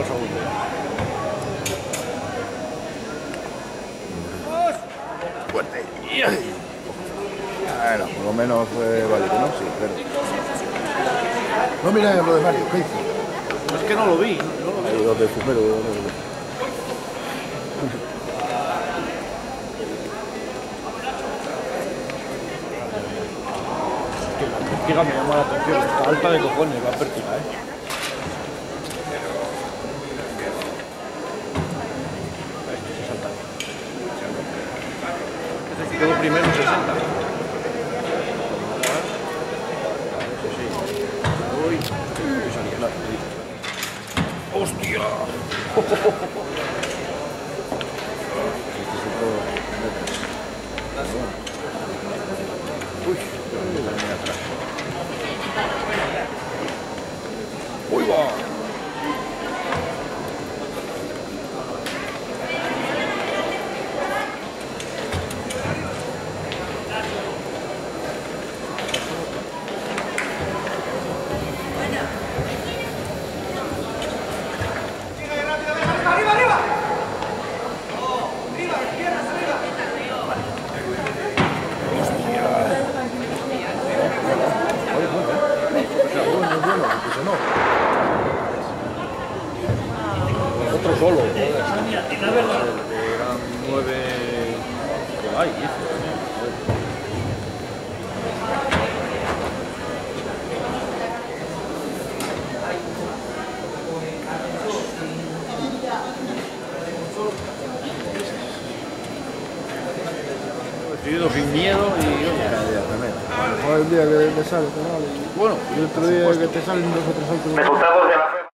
segundo. Fuerte. Bueno, por lo menos fue válido, ¿no? Sí, pero... No mira lo de Mario, ¿qué hizo? Es que no lo vi. Los de Fumero. La pértiga me llama la atención. Está alta de cojones la pértiga, Quedó primero en 60. Uy. ¡Hostia! Uy. Uy, va. Otro solo. Eran 9 por ahí, decidido sin miedo y oye, a lo mejor el día que te sale, bueno, y otro día que te salen 2 o 3 autos. Resultados de la